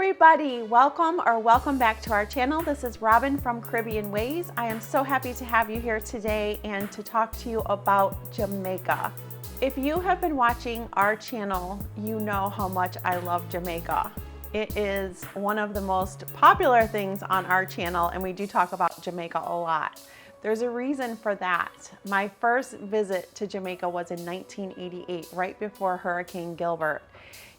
everybody, welcome back to our channel. This is Robyn from Caribbean Wayz. I am so happy to have you here today and to talk to you about Jamaica. If you have been watching our channel, you know how much I love Jamaica. It is one of the most popular things on our channel, and we do talk about Jamaica a lot. There's a reason for that. My first visit to Jamaica was in 1988, right before Hurricane Gilbert.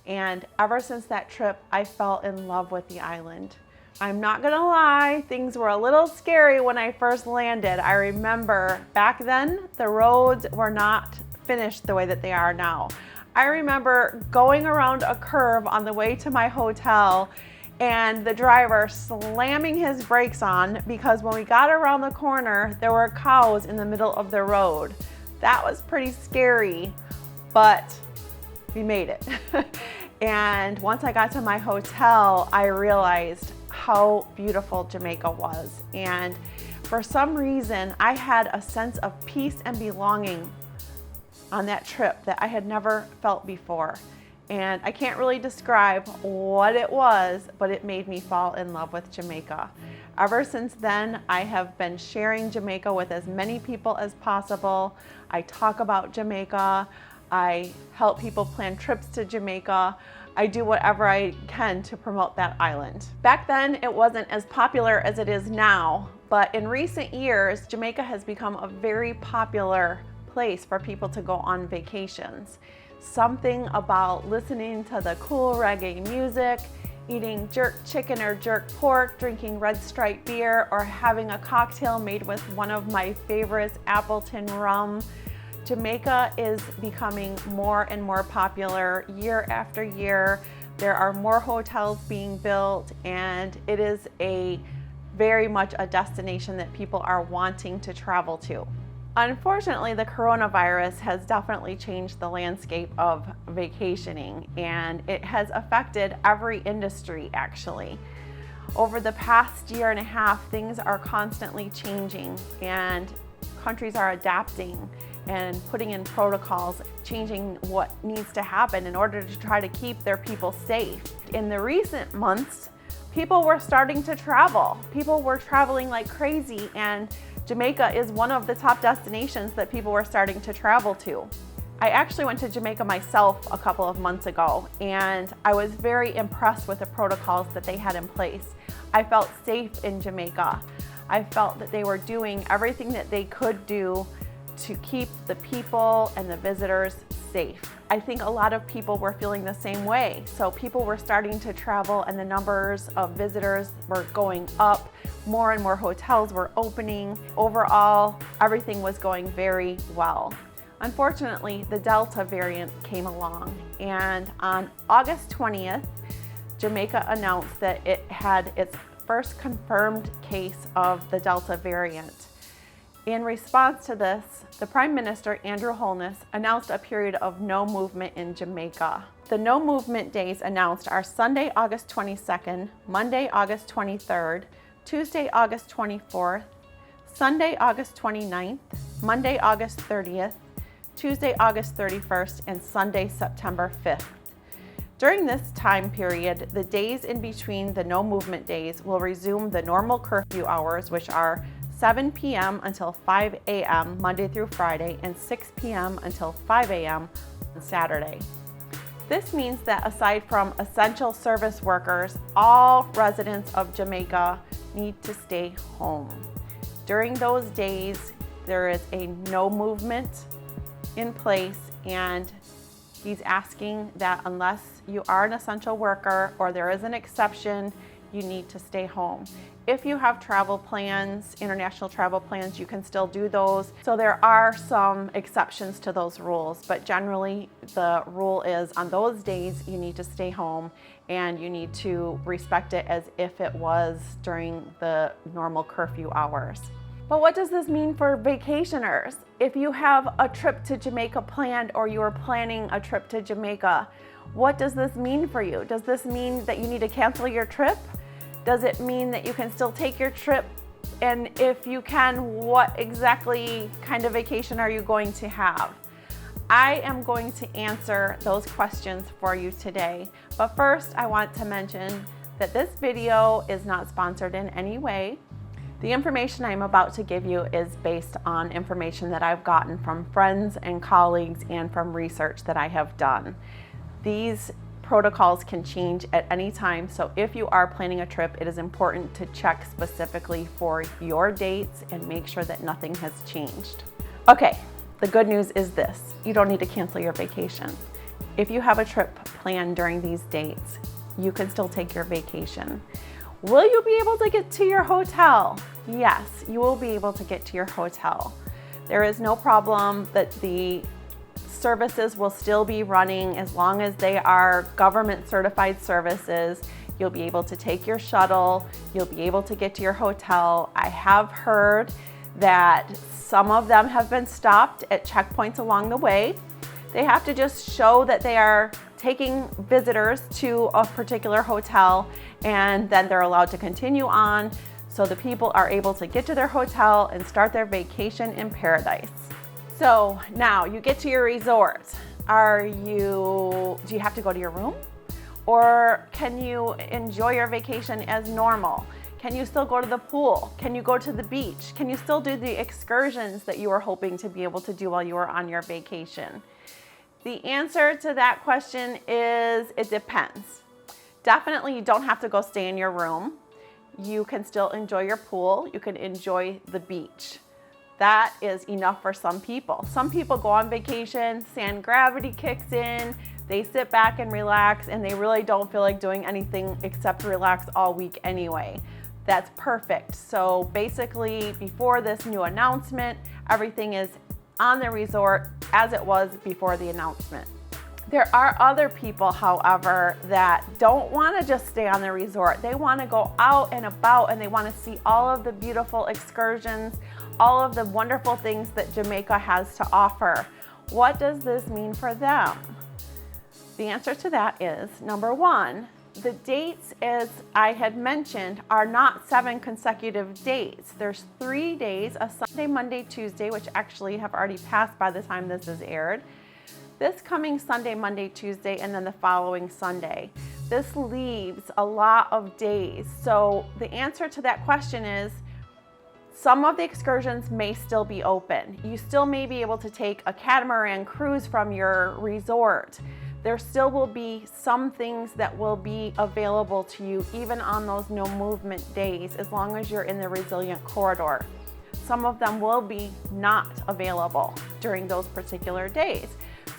And ever since that trip, I fell in love with the island. I'm not gonna lie, things were a little scary when I first landed. I remember back then, the roads were not finished the way that they are now. I remember going around a curve on the way to my hotel and the driver slamming his brakes on because when we got around the corner, there were cows in the middle of the road. That was pretty scary, but we made it. And once I got to my hotel, I realized how beautiful Jamaica was. And for some reason, I had a sense of peace and belonging on that trip that I had never felt before. And I can't really describe what it was, but it made me fall in love with Jamaica. Ever since then, I have been sharing Jamaica with as many people as possible. I talk about Jamaica. I help people plan trips to Jamaica. I do whatever I can to promote that island. Back then, it wasn't as popular as it is now, but in recent years, Jamaica has become a very popular place for people to go on vacations. Something about listening to the cool reggae music, eating jerk chicken or jerk pork, drinking Red Stripe beer, or having a cocktail made with one of my favorites, Appleton rum. Jamaica is becoming more and more popular year after year. There are more hotels being built, and it is very much a destination that people are wanting to travel to. Unfortunately, the coronavirus has definitely changed the landscape of vacationing, and it has affected every industry actually. Over the past year and a half, things are constantly changing, and countries are adapting and putting in protocols, changing what needs to happen in order to try to keep their people safe. In the recent months, people were starting to travel. People were traveling like crazy, and Jamaica is one of the top destinations that people were starting to travel to. I actually went to Jamaica myself a couple of months ago, and I was very impressed with the protocols that they had in place. I felt safe in Jamaica. I felt that they were doing everything that they could do to keep the people and the visitors safe. I think a lot of people were feeling the same way. So people were starting to travel and the numbers of visitors were going up. More and more hotels were opening. Overall, everything was going very well. Unfortunately, the Delta variant came along, and on August 20th, Jamaica announced that it had its first confirmed case of the Delta variant. In response to this, the Prime Minister, Andrew Hollness, announced a period of no movement in Jamaica. The no movement days announced are Sunday, August 22nd, Monday, August 23rd, Tuesday, August 24th, Sunday, August 29th, Monday, August 30th, Tuesday, August 31st, and Sunday, September 5th. During this time period, the days in between the no movement days will resume the normal curfew hours, which are 7 p.m. until 5 a.m. Monday through Friday, and 6 p.m. until 5 a.m. on Saturday. This means that aside from essential service workers, all residents of Jamaica need to stay home. During those days, there is a no movement in place, and he's asking that unless you are an essential worker or there is an exception, you need to stay home. If you have travel plans, international travel plans, you can still do those. So there are some exceptions to those rules, but generally the rule is on those days you need to stay home and you need to respect it as if it was during the normal curfew hours. But what does this mean for vacationers? If you have a trip to Jamaica planned or you are planning a trip to Jamaica, what does this mean for you? Does this mean that you need to cancel your trip? Does it mean that you can still take your trip? And if you can, what exactly kind of vacation are you going to have? I am going to answer those questions for you today. But first, I want to mention that this video is not sponsored in any way. The information I'm about to give you is based on information that I've gotten from friends and colleagues and from research that I have done. These protocols can change at any time, so if you are planning a trip, it is important to check specifically for your dates and make sure that nothing has changed. Okay, the good news is this: you don't need to cancel your vacation. If you have a trip planned during these dates, you can still take your vacation. Will you be able to get to your hotel? Yes, you will be able to get to your hotel. There is no problem that the services will still be running as long as they are government certified services. You'll be able to take your shuttle. You'll be able to get to your hotel. I have heard that some of them have been stopped at checkpoints along the way. They have to just show that they are taking visitors to a particular hotel, and then they're allowed to continue on, so the people are able to get to their hotel and start their vacation in paradise. So now you get to your resort. Do you have to go to your room? Or can you enjoy your vacation as normal? Can you still go to the pool? Can you go to the beach? Can you still do the excursions that you were hoping to be able to do while you were on your vacation? The answer to that question is it depends. Definitely you don't have to go stay in your room. You can still enjoy your pool. You can enjoy the beach. That is enough for some people. Some people go on vacation, sand gravity kicks in, they sit back and relax, and they really don't feel like doing anything except relax all week anyway. That's perfect. So basically, before this new announcement, everything is on the resort as it was before the announcement. There are other people, however, that don't want to just stay on the resort. They want to go out and about, and they want to see all of the beautiful excursions, all of the wonderful things that Jamaica has to offer. What does this mean for them? The answer to that is, number one, the dates, as I had mentioned, are not 7 consecutive days. There's 3 days, a Sunday, Monday, Tuesday, which actually have already passed by the time this is aired. This coming Sunday, Monday, Tuesday, and then the following Sunday. This leaves a lot of days. So the answer to that question is, some of the excursions may still be open. You still may be able to take a catamaran cruise from your resort. There still will be some things that will be available to you even on those no movement days, as long as you're in the resilient corridor. Some of them will be not available during those particular days.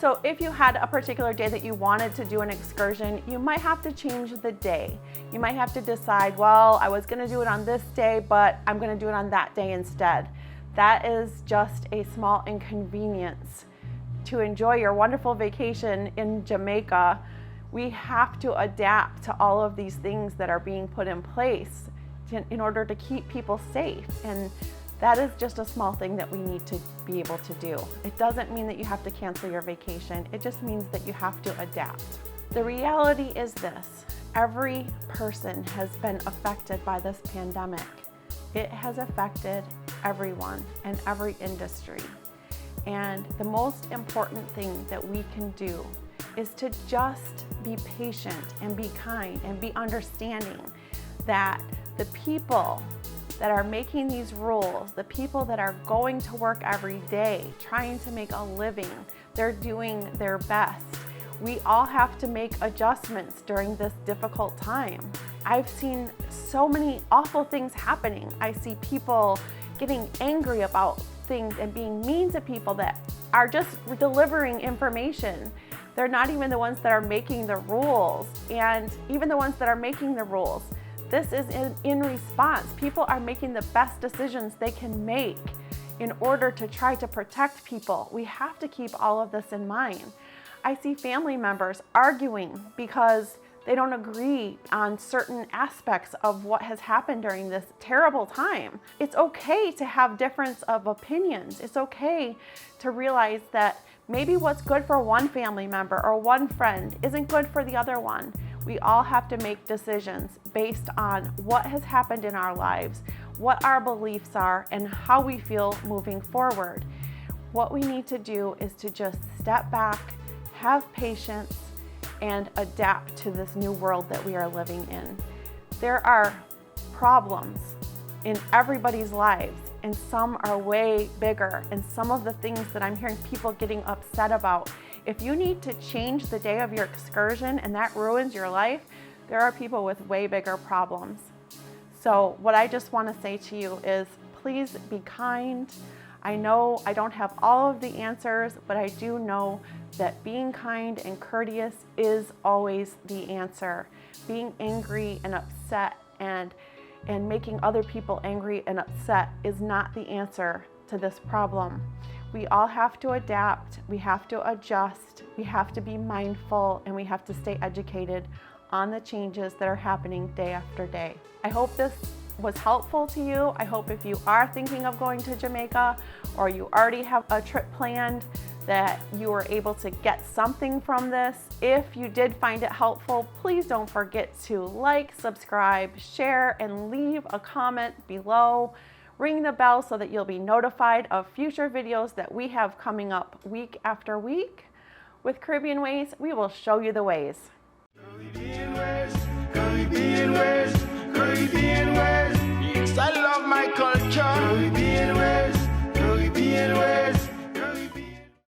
So if you had a particular day that you wanted to do an excursion, you might have to change the day. You might have to decide, well, I was gonna do it on this day, but I'm gonna do it on that day instead. That is just a small inconvenience. To enjoy your wonderful vacation in Jamaica, we have to adapt to all of these things that are being put in place in order to keep people safe. And that is just a small thing that we need to be able to do. It doesn't mean that you have to cancel your vacation. It just means that you have to adapt. The reality is this: every person has been affected by this pandemic. It has affected everyone and every industry. And the most important thing that we can do is to just be patient and be kind and be understanding that the people that are making these rules, the people that are going to work every day, trying to make a living, they're doing their best. We all have to make adjustments during this difficult time. I've seen so many awful things happening. I see people getting angry about things and being mean to people that are just delivering information. They're not even the ones that are making the rules. And even the ones that are making the rules, this is in response. People are making the best decisions they can make in order to try to protect people. We have to keep all of this in mind. I see family members arguing because they don't agree on certain aspects of what has happened during this terrible time. It's okay to have difference of opinions. It's okay to realize that maybe what's good for one family member or one friend isn't good for the other one. We all have to make decisions based on what has happened in our lives, what our beliefs are, and how we feel moving forward. What we need to do is to just step back, have patience, and adapt to this new world that we are living in. There are problems in everybody's lives, and some are way bigger, and some of the things that I'm hearing people getting upset about. If you need to change the day of your excursion and that ruins your life, there are people with way bigger problems. So what I just want to say to you is, please be kind. I know I don't have all of the answers, but I do know that being kind and courteous is always the answer. Being angry and upset and making other people angry and upset is not the answer to this problem. We all have to adapt, we have to adjust, we have to be mindful, and we have to stay educated on the changes that are happening day after day. I hope this was helpful to you. I hope if you are thinking of going to Jamaica or you already have a trip planned, that you were able to get something from this. If you did find it helpful, please don't forget to like, subscribe, share, and leave a comment below. Ring the bell so that you'll be notified of future videos that we have coming up week after week. With Caribbean Wayz, we will show you the ways. Caribbean Wayz, Caribbean Wayz.